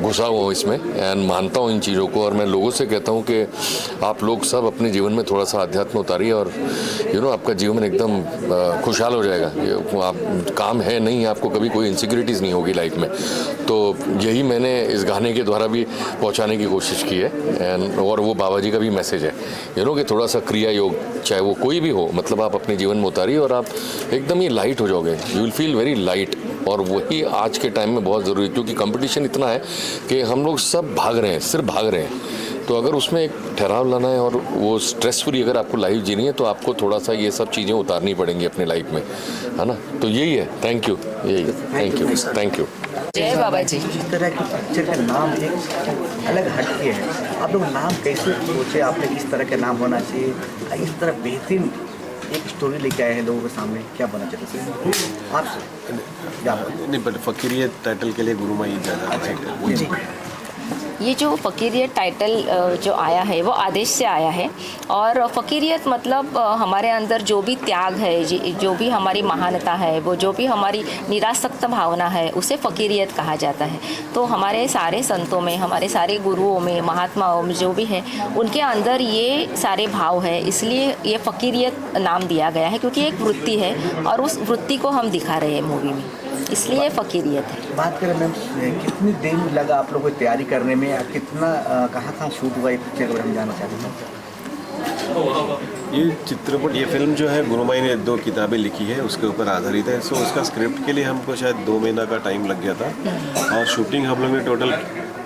घुसा हुआ हूँ इसमें एंड मानता हूँ इन चीज़ों को, और मैं लोगों से कहता हूँ कि आप लोग सब अपने जीवन में थोड़ा सा अध्यात्म उतारिए और आपका जीवन एकदम खुशहाल हो जाएगा। आप काम है नहीं, आपको कभी कोई इनसिक्योरिटीज़ नहीं होगी लाइफ में। तो यही मैंने इस गाने के द्वारा भी पहुंचाने की कोशिश की है एंड और वो बाबा जी का भी मैसेज है कि थोड़ा सा क्रिया योग, चाहे वो कोई भी हो, मतलब आप अपने जीवन में उतारिए और आप एकदम ही लाइट हो जाओगे। You will feel very light, और वही आज के टाइम में बहुत ज़रूरी है, क्योंकि कंपटीशन इतना है कि हम लोग सब भाग रहे हैं, सिर्फ भाग रहे हैं। तो अगर उसमें एक ठहराव लाना है और वो स्ट्रेस फ्री अगर आपको लाइफ जीनी है तो आपको थोड़ा सा ये सब चीज़ें उतारनी पड़ेंगी अपने लाइफ में, है ना। तो यही है। Thank you. यही थैंक यू। जय बाबा जी। इस तरह की पिक्चर का नाम एक अलग हटके है, आप लोग नाम कैसे सोचे आपने इस तरह का नाम होना चाहिए, इस तरह बेहतरीन एक स्टोरी लेके आए हैं लोगों के सामने, क्या बनना चाहते हैं आपसे? नहीं, बट फ़कीरियत टाइटल के लिए गुरुमाई ज़्यादा अच्छा है। ये जो फ़कीरियत टाइटल जो आया है वो आदेश से आया है। और फ़कीरियत मतलब हमारे अंदर जो भी त्याग है, जो भी हमारी महानता है, वो जो भी हमारी निरासक्त भावना है, उसे फ़कीरियत कहा जाता है। तो हमारे सारे संतों में, हमारे सारे गुरुओं में, महात्माओं में जो भी है, उनके अंदर ये सारे भाव है, इसलिए ये फ़कीरियत नाम दिया गया है, क्योंकि एक वृत्ति है और उस वृत्ति को हम दिखा रहे हैं मूवी में, इसलिए फ़कीरियत है। बात करें मैम, कितनी दिन लगा आप लोगों को तैयारी करने में, कितना कहाँ शूट हुआ ये पिक्चर को हम जानना चाहते हैं? ये चित्रपट, ये फिल्म जो है गुरुमाई ने 2 किताबें लिखी है, उसके ऊपर आधारित है। सो उसका स्क्रिप्ट के लिए हमको शायद 2 महीना का टाइम लग गया था। और शूटिंग हम लोग ने टोटल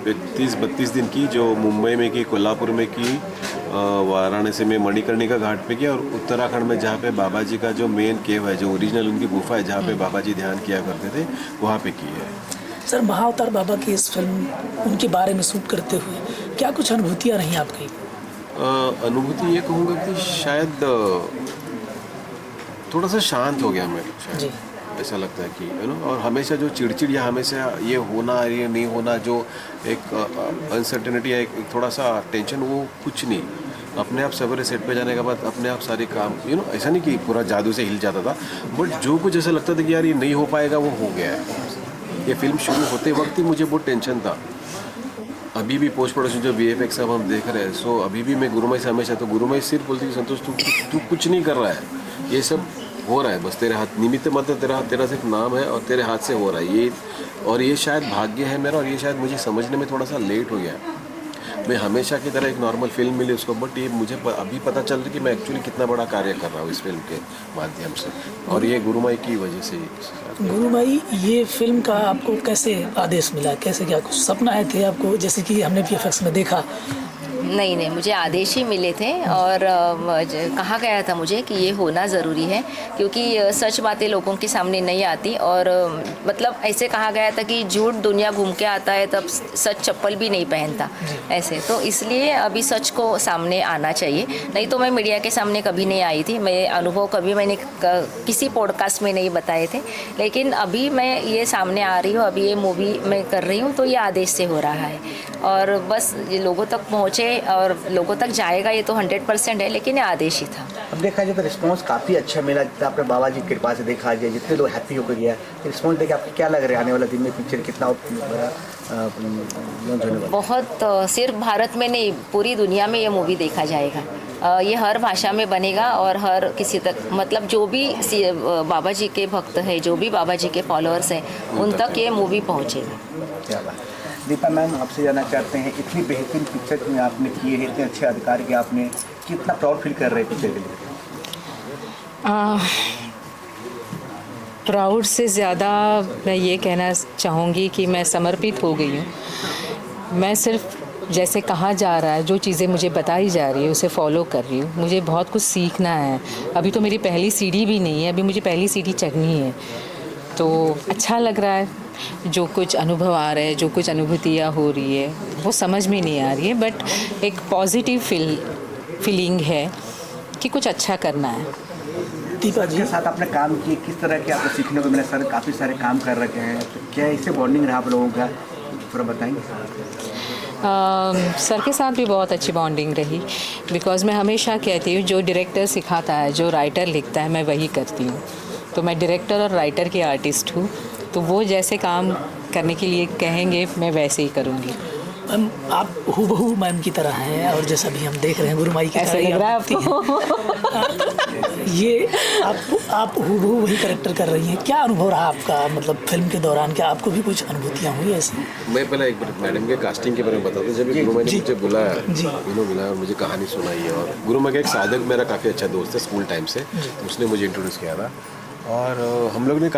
31-32 दिन की, जो मुंबई में की, कोल्हापुर में की, वाराणसी में मणिकर्णिका घाट पे किया, और उत्तराखंड में जहाँ पे बाबा जी का जो मेन केव है, जो ओरिजिनल उनकी गुफा है, जहाँ पे बाबा जी ध्यान किया करते थे, वहाँ पे की है। सर, महाअवतार बाबा की इस फिल्म, उनके बारे में शूट करते हुए क्या कुछ अनुभूतियाँ रही आपकी? अनुभूति ये कहूँगा कि शायद थोड़ा सा शांत हो गया मैं, शायद ऐसा लगता है कि और हमेशा जो चिड़चिड़ या हमेशा ये होना ये नहीं होना, जो एक अनसर्टेनिटी है, एक थोड़ा सा टेंशन, वो कुछ नहीं। अपने आप सवेरे सेट पे जाने के बाद अपने आप सारे काम ऐसा नहीं कि पूरा जादू से हिल जाता था, बट जो कुछ ऐसा लगता था कि यार ये नहीं हो पाएगा, वो हो गया है। ये फिल्म शुरू होते वक्त ही मुझे बहुत टेंशन था। अभी भी पोस्ट प्रोडक्शन जो VFX सब हम देख रहे हैं, सो अभी भी मैं गुरुमाई से हमेशा, तो गुरुमाई सिर्फ बोलती है संतोष तू कुछ नहीं कर रहा है, ये सब हो रहा है, बस तेरे हाथ निमित्त मत, तेरा सिर्फ नाम है और तेरे हाथ से हो रहा है ये। और ये शायद भाग्य है मेरा, और ये शायद मुझे समझने में थोड़ा सा लेट हो गया। मैं हमेशा की तरह एक नॉर्मल फिल्म मिली उसको, बट ये मुझे अभी पता चल रहा है कि मैं एक्चुअली कितना बड़ा कार्य कर रहा हूँ इस फिल्म के माध्यम से, और ये गुरुमाई की वजह से। गुरुमाई, ये फिल्म का आपको कैसे आदेश मिला, कैसे, क्या कुछ सपना है थे आपको, जैसे कि हमने VFX में देखा? नहीं, मुझे आदेश ही मिले थे, और कहा गया था मुझे कि ये होना ज़रूरी है, क्योंकि सच बातें लोगों के सामने नहीं आती। और मतलब ऐसे कहा गया था कि झूठ दुनिया घूम के आता है, तब सच चप्पल भी नहीं पहनता, ऐसे। तो इसलिए अभी सच को सामने आना चाहिए, नहीं तो मैं मीडिया के सामने कभी नहीं आई थी। मेरे अनुभव कभी मैंने किसी पॉडकास्ट में नहीं बताए थे, लेकिन अभी मैं ये सामने आ रही हूँ, अभी ये मूवी मैं कर रही हूँ, तो ये आदेश से हो रहा है। और बस ये लोगों तक पहुँचे और लोगों तक जाएगा, ये तो 100% है, लेकिन ये आदेश ही था। अब देखा जाए तो रिस्पांस काफ़ी अच्छा मिला, जितना आपने बाबा जी की कृपा से देखा जाए, जितने लोग हैप्पी होकर गया, रिस्पांस देखे आपको क्या लग रहा है आने वाला दिन में पिक्चर कितना लॉन्च होने वाला? बहुत, सिर्फ भारत में नहीं, पूरी दुनिया में ये मूवी देखा जाएगा। ये हर भाषा में बनेगा और हर किसी तक, मतलब जो भी बाबा जी के भक्त हैं, जो भी बाबा जी के फॉलोअर्स हैं, उन तक ये मूवी पहुँचेगा। क्या बात। दीपा मैम, आपसे जानना चाहते हैं, इतनी बेहतरीन पिक्चर में आपने किए हैं, इतने अच्छे अधिकार के आपने, कितना प्राउड फील कर रहे हैं पिक्चर के लिए? प्राउड से ज़्यादा मैं ये कहना चाहूँगी कि मैं समर्पित हो गई हूँ। मैं सिर्फ जैसे कहा जा रहा है, जो चीज़ें मुझे बताई जा रही है उसे फॉलो कर रही हूँ। मुझे बहुत कुछ सीखना है। अभी तो मेरी पहली सीढ़ी भी नहीं है, अभी मुझे पहली सीढ़ी चढ़नी है। तो अच्छा लग रहा है, जो कुछ अनुभव आ रहे हैं, जो कुछ अनुभूतियाँ हो रही है, वो समझ में नहीं आ रही है, बट एक पॉजिटिव फीलिंग है कि कुछ अच्छा करना है। दीपा जी के साथ आपने काम किए, किस तरह के आपको सीखने को मिला? सर काफ़ी सारे काम कर रखे हैं, तो क्या इससे बॉन्डिंग रहा आप लोगों का, थोड़ा बताएंगे? सर के साथ भी बहुत अच्छी बॉन्डिंग रही, बिकॉज़ मैं हमेशा कहती हूँ जो डायरेक्टर सिखाता है, जो राइटर लिखता है, मैं वही करती हूँ। तो मैं डायरेक्टर और राइटर की आर्टिस्ट हूँ, तो वो जैसे काम करने के लिए कहेंगे मैं वैसे ही करूँगी। मैम, आप हूबहू मैम की तरह हैं, और जैसा भी हम देख रहे हैं गुरुमाई की ऐसा लग रहा है आपको? ये आप हूबहू वही कैरेक्टर कर रही हैं। क्या अनुभव रहा आपका, मतलब फिल्म के दौरान? क्या आपको भी कुछ अनुभूतियाँ हुई ऐसी? मैं पहले एक बार मैडम के कास्टिंग के बारे में बता दूं। जब गुरुमाई ने मुझे बुलाया, बुलाया और मुझे कहानी सुनाई है, और गुरुमाई का एक साधक मेरा काफ़ी अच्छा दोस्त है स्कूल टाइम से, उसने मुझे इंट्रोड्यूस किया था। और हम लोग ने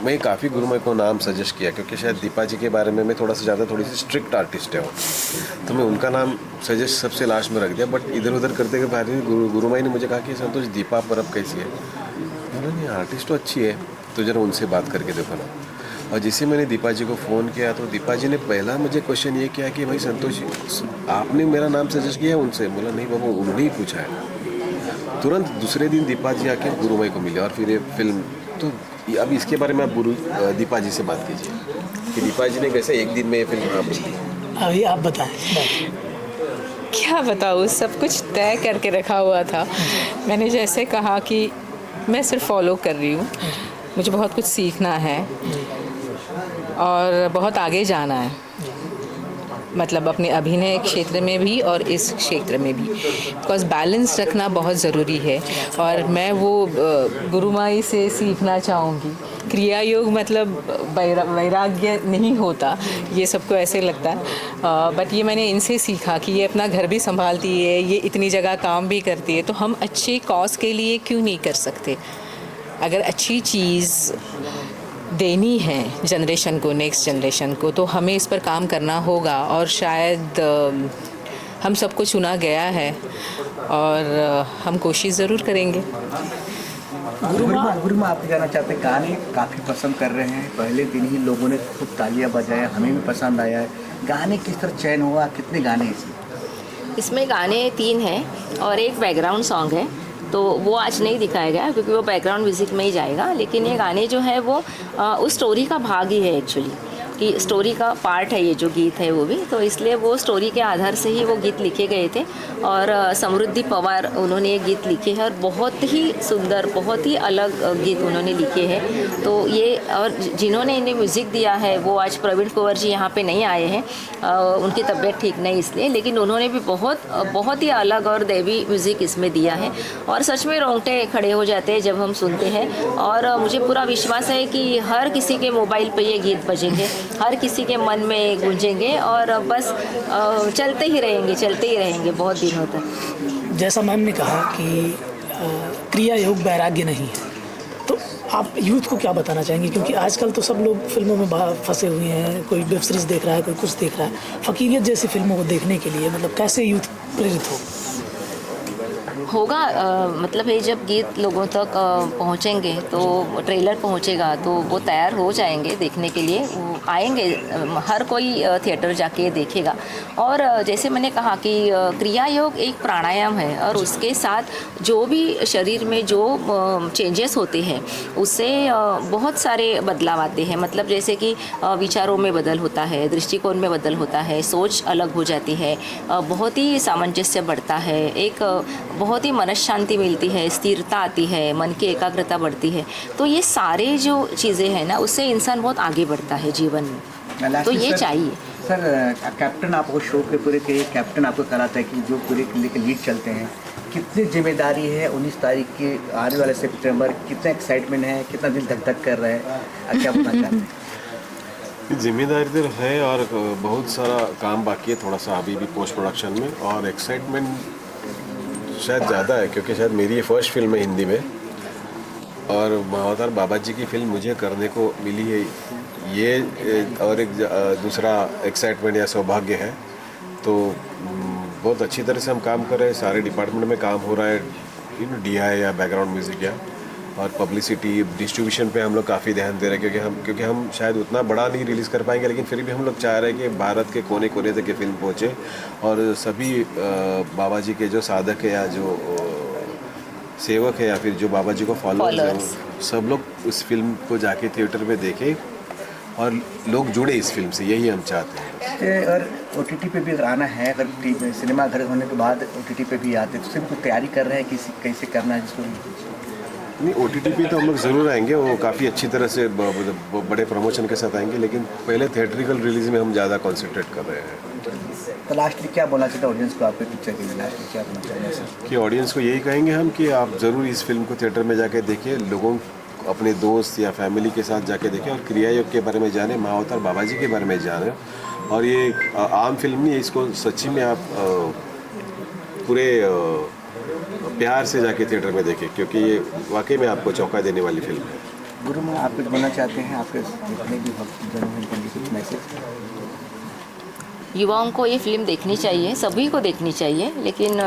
मैं काफ़ी गुरुमाई को नाम सजेस्ट किया, क्योंकि शायद दीपा जी के बारे में मैं थोड़ी सी स्ट्रिक्ट आर्टिस्ट है, तो मैं उनका नाम सजेस्ट सबसे लास्ट में रख दिया। बट इधर उधर करते के बारे में गुरुमाई ने मुझे कहा कि संतोष दीपा परब कैसी है? मैंने नहीं, आर्टिस्ट तो अच्छी है, तो जरा उनसे बात करके देखो ना। और जिसे मैंने दीपा जी को फ़ोन किया, तो दीपा जी ने पहला मुझे क्वेश्चन ये किया कि भाई संतोष, आपने मेरा नाम सजेस्ट किया उनसे? बोला नहीं बाबू, उन्होंने ही पूछा है। तुरंत दूसरे दिन दीपा जी आके गुरुमाई को मिले और फिर ये फिल्म तो अब इसके बारे में आप दीपा जी से बात कीजिए कि दीपा जी ने कैसे एक दिन में ये फिल्म बना दी। अभी आप बताएं। क्या बताऊँ, सब कुछ तय करके रखा हुआ था। मैंने जैसे कहा कि मैं सिर्फ फॉलो कर रही हूँ, मुझे बहुत कुछ सीखना है और बहुत आगे जाना है, मतलब अपने अभिनय क्षेत्र में भी और इस क्षेत्र में भी, बिकॉज बैलेंस रखना बहुत ज़रूरी है। और मैं वो गुरुमाई से सीखना चाहूँगी। क्रिया योग मतलब वैराग्य नहीं होता, ये सबको ऐसे लगता है, बट ये मैंने इनसे सीखा कि ये अपना घर भी संभालती है, ये इतनी जगह काम भी करती है, तो हम अच्छे कॉज के लिए क्यों नहीं कर सकते। अगर अच्छी चीज़ देनी है जनरेशन को, नेक्स्ट जनरेशन को, तो हमें इस पर काम करना होगा। और शायद हम सबको चुना गया है और हम कोशिश ज़रूर करेंगे। गुरुमा आप जाना चाहते हैं, गाने काफ़ी पसंद कर रहे हैं, पहले दिन ही लोगों ने खूब तालियां बजाया, हमें भी पसंद आया है। गाने किस तरह चयन हुआ, कितने गाने हैं इसमें? गाने 3 हैं और एक बैकग्राउंड सॉन्ग है, तो वो आज नहीं दिखाया गया क्योंकि वो बैकग्राउंड म्यूज़िक में ही जाएगा। लेकिन ये गाने जो है वो उस स्टोरी का भाग ही है एक्चुअली, कि स्टोरी का पार्ट है ये जो गीत है वो भी, तो इसलिए वो स्टोरी के आधार से ही वो गीत लिखे गए थे। और समृद्धि पवार उन्होंने ये गीत लिखे हैं और बहुत ही सुंदर, बहुत ही अलग गीत उन्होंने लिखे हैं। तो ये, और जिन्होंने इन्हें म्यूज़िक दिया है वो आज प्रवीण कुंवर जी यहाँ पे नहीं आए हैं, उनकी तबीयत ठीक नहीं इसलिए, लेकिन उन्होंने भी बहुत ही अलग और दैवी म्यूज़िक इसमें दिया है। और सच में रोंगटे खड़े हो जाते हैं जब हम सुनते हैं। और मुझे पूरा विश्वास है कि हर किसी के मोबाइल पे ये गीत बजेंगे, हर किसी के मन में गूंजेंगे और बस चलते ही रहेंगे बहुत दिनों तक। जैसा मैम ने कहा कि क्रिया योग वैराग्य नहीं है, तो आप यूथ को क्या बताना चाहेंगे? क्योंकि आजकल तो सब लोग फिल्मों में फंसे हुए हैं, कोई वेब सीरीज़ देख रहा है, कोई कुछ देख रहा है। फ़कीरियत जैसी फिल्मों को देखने के लिए मतलब कैसे यूथ प्रेरित होगा? मतलब ये जब गीत लोगों तक पहुंचेंगे, तो ट्रेलर पहुंचेगा तो वो तैयार हो जाएंगे देखने के लिए, वो आएंगे, हर कोई थिएटर जाके देखेगा। और जैसे मैंने कहा कि क्रिया योग एक प्राणायाम है और उसके साथ जो भी शरीर में जो चेंजेस होते हैं उससे बहुत सारे बदलाव आते हैं। मतलब जैसे कि विचारों में बदल होता है, दृष्टिकोण में बदल होता है, सोच अलग हो जाती है, बहुत ही सामंजस्य बढ़ता है, एक बहुत ही मन शांति मिलती है, स्थिरता आती है, मन की एकाग्रता बढ़ती है। तो ये सारे जो चीज़ें हैं ना, उससे इंसान बहुत आगे बढ़ता है जीवन में, तो ये चाहिए। सर, कैप्टन आपको शो के पूरे के कैप्टन आपको कराता है कि जो पूरे लेके लीड चलते हैं, कितनी जिम्मेदारी है 19 तारीख की आने वाले सितंबर, कितना एक्साइटमेंट है, कितना दिल धक धक कर रहे हैं, क्या बताना चाहते हैं? जिम्मेदारी तो है और बहुत सारा काम बाकी है थोड़ा सा अभी भी पोस्ट प्रोडक्शन में, और एक्साइटमेंट शायद ज़्यादा है क्योंकि शायद मेरी ये फर्स्ट फिल्म है हिंदी में और महाअवतार बाबा जी की फिल्म मुझे करने को मिली है, ये और एक दूसरा एक्साइटमेंट या सौभाग्य है। तो बहुत अच्छी तरह से हम काम कर रहे हैं, सारे डिपार्टमेंट में काम हो रहा है, DI या बैकग्राउंड म्यूज़िक या और पब्लिसिटी, डिस्ट्रीब्यूशन पे हम लोग काफ़ी ध्यान दे रहे हैं क्योंकि हम शायद उतना बड़ा नहीं रिलीज़ कर पाएंगे, लेकिन फिर भी हम लोग चाह रहे हैं कि भारत के कोने कोने तक ये फिल्म पहुँचे और सभी बाबा जी के जो साधक है या जो सेवक है या फिर जो बाबा जी को फॉलोअर्स हैं, सब लोग उस फिल्म को जाके थिएटर में देखें और लोग जुड़े इस फिल्म से, यही हम चाहते हैं। और OTT पे भी अगर आना है, अगर सिनेमा घर होने के बाद OTT पे भी आते हैं, तो उससे भी कुछ तैयारी कर रहे हैं कि कैसे करना है जिसको? नहीं, OTT पे तो हम लोग ज़रूर आएंगे, वो काफ़ी अच्छी तरह से बड़े प्रमोशन के साथ आएंगे, लेकिन पहले थिएट्रिकल रिलीज़ में हम ज़्यादा कॉन्सेंट्रेट कर रहे हैं। तो लास्टली क्या बोलना चाहते हैं ऑडियंस को आपके पिक्चर के लिए? लास्टली क्या बोलना चाहिए सर? कि ऑडियंस को यही कहेंगे हम कि आप ज़रूर इस फिल्म को थिएटर में जाके देखिए, लोगों अपने दोस्त या फैमिली के साथ जाके देखें और क्रिया योग के बारे में जानें, महाअवतार बाबा जी के बारे में जानें। और ये आम फिल्म नहीं है, इसको सच्ची में आप पूरे प्यार से जाके थिएटर में देखें क्योंकि ये वाकई में आपको चौंका देने वाली फिल्म है। गुरु में आप कुछ बोलना चाहते हैं आपके जितने भी जनों के लिए कुछ मैसेज? युवाओं को ये फिल्म देखनी चाहिए, सभी को देखनी चाहिए, लेकिन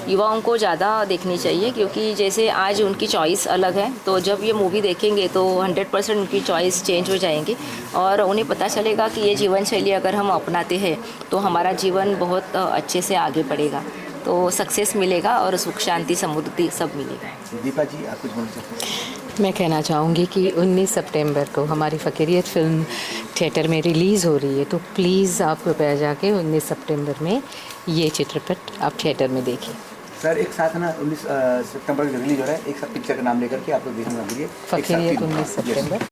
युवाओं को ज़्यादा देखनी चाहिए क्योंकि जैसे आज उनकी चॉइस अलग है, तो जब ये मूवी देखेंगे तो 100% उनकी चॉइस चेंज हो जाएंगी और उन्हें पता चलेगा कि ये जीवन शैली अगर हम अपनाते हैं तो हमारा जीवन बहुत अच्छे से आगे बढ़ेगा। तो सक्सेस मिलेगा और सुख शांति समृद्धि सब मिलेगा। दीपा जी आप कुछ बोलना चाहते हैं? मैं कहना चाहूँगी कि 19 सितंबर को हमारी फ़कीरियत फ़िल्म थिएटर में रिलीज़ हो रही है, तो प्लीज़ आप कृपया जाके 19 सितंबर में ये चित्रपट आप थिएटर में देखिए। सर एक साथ ना 19 सितंबर को रिलीज हो रहा है, एक साथ पिक्चर का नाम लेकर के आप लोग देखने लगे। फ़कीरियत 19 सितंबर।